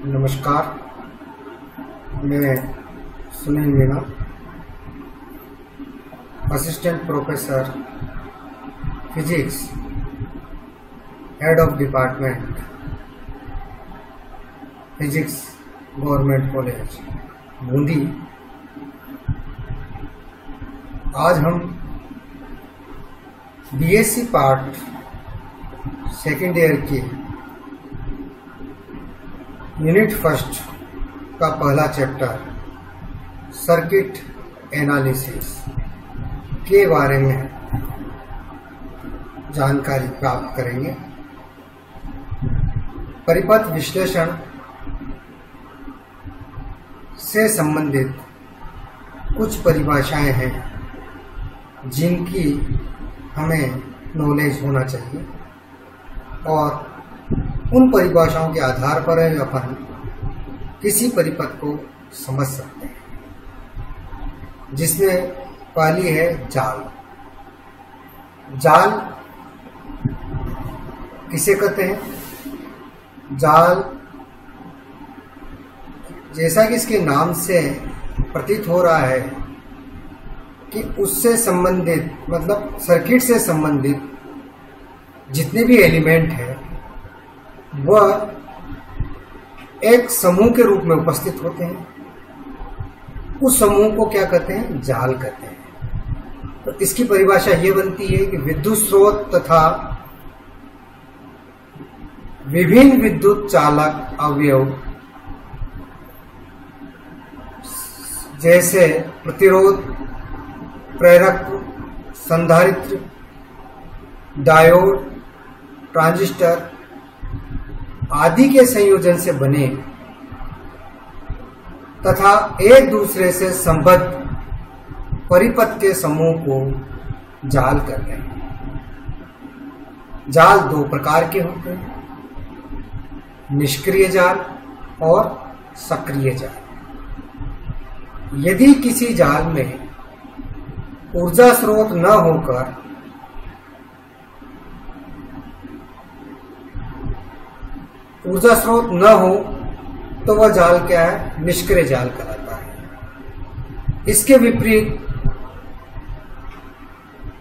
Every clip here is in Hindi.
नमस्कार, मैं Sunil Meena, assistant professor physics, head of department physics, government college Bundi. आज हम बीएससी पार्ट सेकेंड ईयर की यूनिट फर्स्ट का पहला चैप्टर सर्किट एनालिसिस के बारे में जानकारी प्राप्त करेंगे। परिपथ विश्लेषण से संबंधित कुछ परिभाषाएं हैं जिनकी हमें नॉलेज होना चाहिए और उन परिभाषाओं के आधार पर अपन किसी परिपथ को समझ सकते हैं, जिसमें पहली है जाल। जाल किसे कहते हैं? जाल जैसा कि इसके नाम से प्रतीत हो रहा है कि उससे संबंधित मतलब सर्किट से संबंधित जितने भी एलिमेंट है वह एक समूह के रूप में उपस्थित होते हैं। उस समूह को क्या कहते हैं? जाल कहते हैं। तो इसकी परिभाषा ये बनती है कि विद्युत स्रोत तथा विभिन्न विद्युत चालक अवयव जैसे प्रतिरोध, प्रेरक, संधारित्र, डायोड, ट्रांजिस्टर आदि के संयोजन से बने तथा एक दूसरे से संबद्ध परिपथ के समूह को जाल कहते हैं। जाल दो प्रकार के होते हैं, निष्क्रिय जाल और सक्रिय जाल। यदि किसी जाल में ऊर्जा स्रोत न होकर ऊर्जा स्रोत न हो तो वह जाल क्या है? निष्क्रिय जाल कहलाता है। इसके विपरीत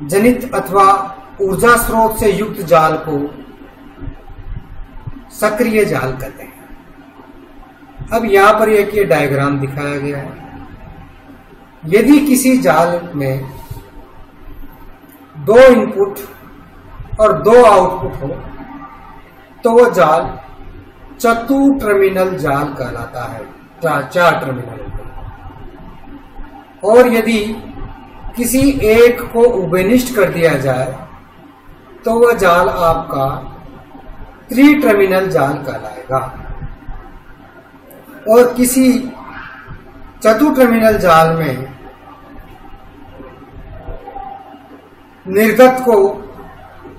जनित अथवा ऊर्जा स्रोत से युक्त जाल को सक्रिय जाल कहते हैं। अब यहां पर एक ये डायग्राम दिखाया गया है। यदि किसी जाल में दो इनपुट और दो आउटपुट हो तो वह जाल चतु टर्मिनल जाल कहलाता है। चार टर्मिनल। और यदि किसी एक को उभयनिष्ठ कर दिया जाए तो वह जाल आपका त्रि टर्मिनल जाल कहलाएगा। और किसी चतु टर्मिनल जाल में निर्गत को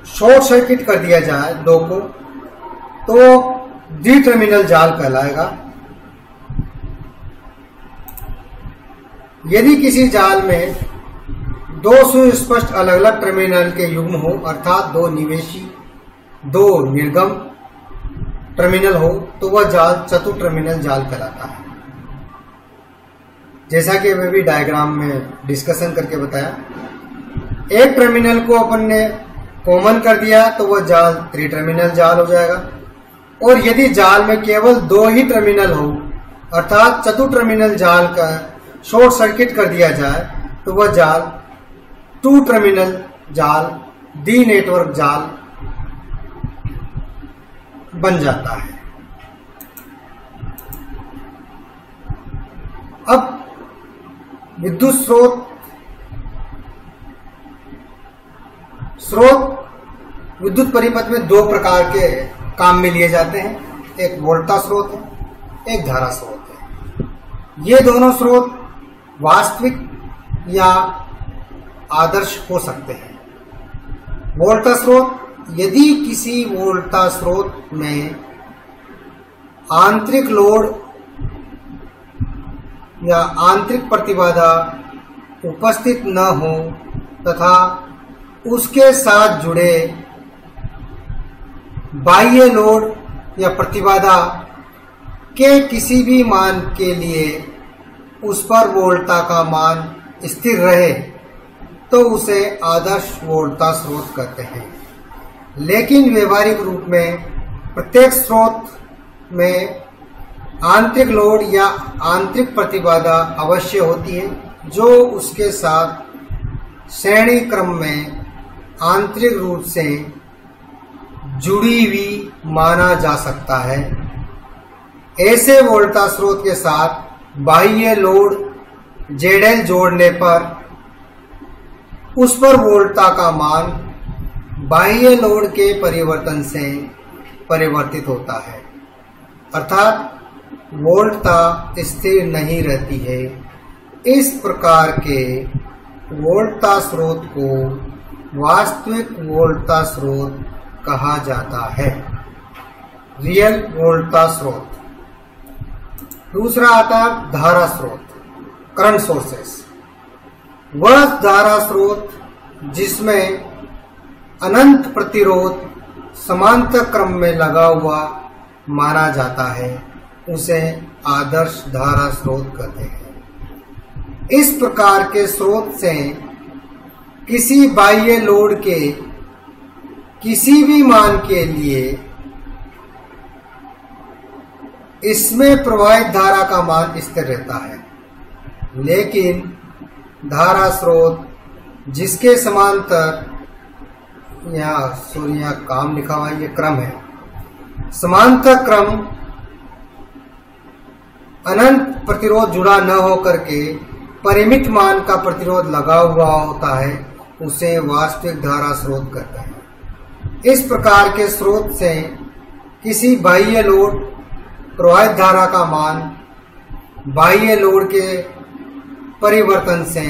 शॉर्ट सर्किट कर दिया जाए दो को तो द्वि टर्मिनल जाल कहलाएगा। यदि किसी जाल में दो सुस्पष्ट अलग अलग टर्मिनल के युग्म हो अर्थात दो निवेशी दो निर्गम टर्मिनल हो तो वह जाल चतु टर्मिनल जाल कहलाता है। जैसा कि मैं भी डायग्राम में डिस्कशन करके बताया, एक टर्मिनल को अपन ने कॉमन कर दिया तो वह जाल त्रि टर्मिनल जाल हो जाएगा। और यदि जाल में केवल दो ही टर्मिनल हो अर्थात चतु टर्मिनल जाल का शॉर्ट सर्किट कर दिया जाए तो वह जाल टू टर्मिनल जाल डी नेटवर्क जाल बन जाता है। अब विद्युत स्रोत विद्युत परिपथ में दो प्रकार के काम में लिए जाते हैं। एक वोल्टा स्रोत है, एक धारा स्रोत है। ये दोनों स्रोत वास्तविक या आदर्श हो सकते हैं। वोल्टा स्रोत, यदि किसी वोल्टा स्रोत में आंतरिक लोड या आंतरिक प्रतिबाधा उपस्थित न हो तथा उसके साथ जुड़े बाह्य लोड या प्रतिबाधा के किसी भी मान के लिए उस पर वोल्टता का मान स्थिर रहे तो उसे आदर्श वोल्टता स्रोत कहते हैं। लेकिन व्यवहारिक रूप में प्रत्येक स्रोत में आंतरिक लोड या आंतरिक प्रतिबाधा अवश्य होती है, जो उसके साथ श्रेणी क्रम में आंतरिक रूप से जुड़ी हुई माना जा सकता है। ऐसे वोल्टता स्रोत के साथ बाह्य लोड ZL जोड़ने पर उस पर वोल्टता का मान बाह्य लोड के परिवर्तन से परिवर्तित होता है, अर्थात वोल्टता स्थिर नहीं रहती है। इस प्रकार के वोल्टता स्रोत को वास्तविक वोल्टता स्रोत कहा जाता है, रियल वोल्टता स्रोत। दूसरा आता है धारा स्रोत, करंट सोर्सेस। वह धारा स्रोत जिसमें अनंत प्रतिरोध समांतर क्रम में लगा हुआ माना जाता है उसे आदर्श धारा स्रोत कहते हैं। इस प्रकार के स्रोत से किसी बाह्य लोड के किसी भी मान के लिए इसमें प्रवाहित धारा का मान स्थिर रहता है। लेकिन धारा स्रोत जिसके समांतर यहाँ काम लिखा हुआ है, ये क्रम है, समांतर क्रम अनंत प्रतिरोध जुड़ा न होकर के परिमित मान का प्रतिरोध लगा हुआ होता है, उसे वास्तविक धारा स्रोत कहते हैं। इस प्रकार के स्रोत से किसी बाह्य लोड प्रवाहित धारा का मान बाह्य लोड के परिवर्तन से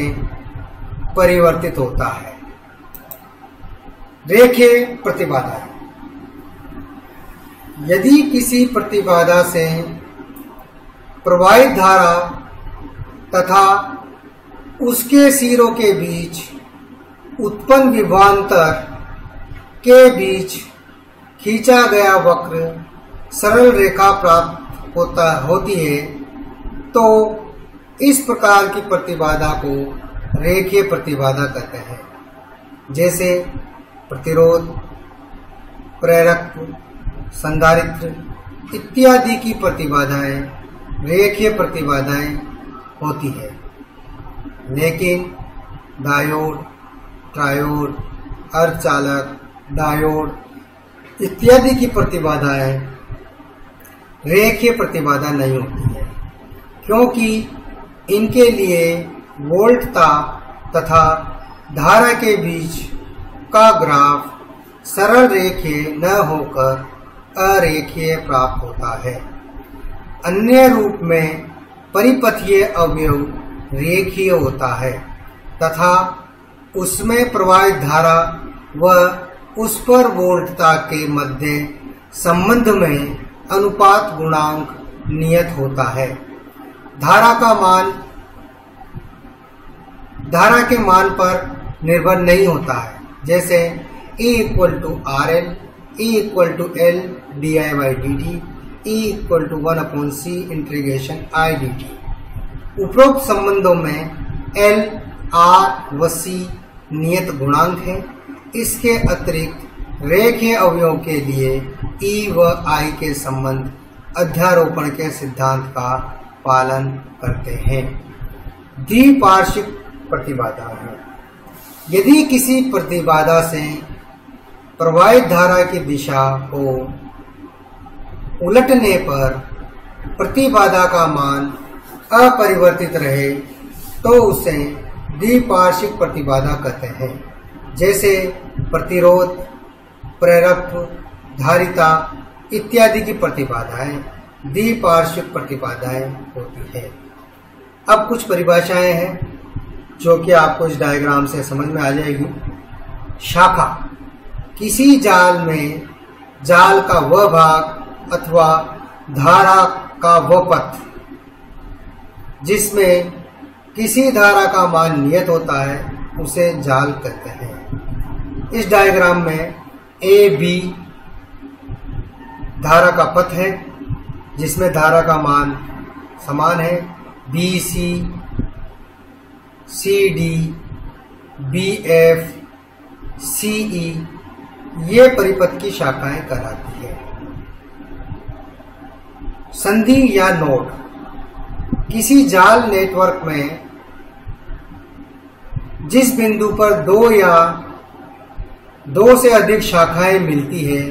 परिवर्तित होता है। रेखीय प्रतिबाधा। यदि किसी प्रतिबाधा से प्रवाहित धारा तथा उसके सिरों के बीच उत्पन्न विभवांतर के बीच खींचा गया वक्र सरल रेखा प्राप्त होती है, तो इस प्रकार की प्रतिबाधा को रेखीय प्रतिबाधा कहते हैं। जैसे प्रतिरोध, प्रेरकत्व, संधारित्र इत्यादि की प्रतिबाधाएं रेखीय प्रतिबाधाएं होती है। लेकिन डायोड, ट्रायोड, अर्धचालक, डायोड इत्यादि की प्रतिबाधाएं रेखीय प्रतिबाधा नहीं होती है, क्योंकि इनके लिए वोल्टता तथा धारा के बीच का ग्राफ सरल रेखीय न होकर अरेखीय प्राप्त होता है। अन्य रूप में परिपथीय अवयव रेखीय होता है तथा उसमें प्रवाहित धारा व उस पर वोल्टता के मध्य संबंध में अनुपात गुणांक नियत होता है। धारा के मान पर निर्भर नहीं होता है। जैसे E = RL, E = L di/dt, E = 1/c ∫I dt। उपरोक्त संबंधों में L, R व C नियत गुणांक है। इसके अतिरिक्त रेखीय अवयवों के लिए E व I के संबंध अध्यारोपण के सिद्धांत का पालन करते हैं। द्विपार्श्विक प्रतिबाधा है। यदि किसी प्रतिबाधा से प्रवाहित धारा की दिशा को उलटने पर प्रतिबाधा का मान अपरिवर्तित रहे तो उसे द्विपार्श्विक प्रतिबाधा कहते हैं। जैसे प्रतिरोध, प्रेरकत्व, धारिता इत्यादि की प्रतिबाधाएं द्विपार्श्विक प्रतिबाधाएं होती है। अब कुछ परिभाषाएं हैं जो कि आपको इस डायग्राम से समझ में आ जाएगी। शाखा, किसी जाल में जाल का वह भाग अथवा धारा का वह पथ जिसमें किसी धारा का मान नियत होता है उसे जाल कहते हैं। इस डायग्राम में ए बी धारा का पथ है जिसमें धारा का मान समान है, BC, CD, BF, CE, ये परिपथ की शाखाएं कहलाती है। संधि या नोड, किसी जाल नेटवर्क में जिस बिंदु पर दो या दो से अधिक शाखाएं मिलती है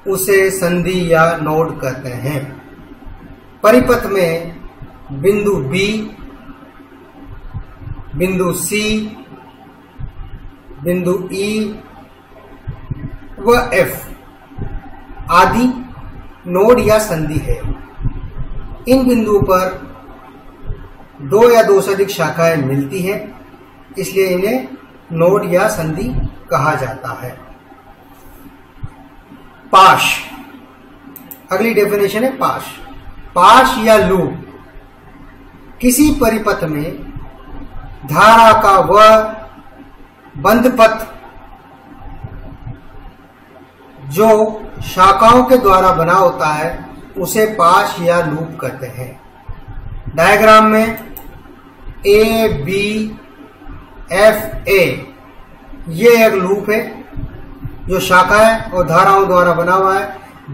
उसे संधि या नोड कहते हैं। परिपथ में बिंदु B, बिंदु C, बिंदु E व F आदि नोड या संधि है। इन बिंदुओं पर दो या दो से अधिक शाखाएं मिलती है, इसलिए इन्हें नोड या संधि कहा जाता है। पाश, अगली डेफिनेशन है पाश। पाश या लूप किसी परिपथ में धारा का वह बंद पथ जो शाखाओं के द्वारा बना होता है उसे पाश या लूप कहते हैं। डायग्राम में ABFA ये एक लूप है जो शाखाएं और धाराओं द्वारा बना हुआ है।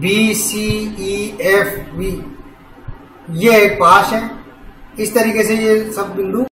BCEFB ये एक पाश है। इस तरीके से ये सब बिंदु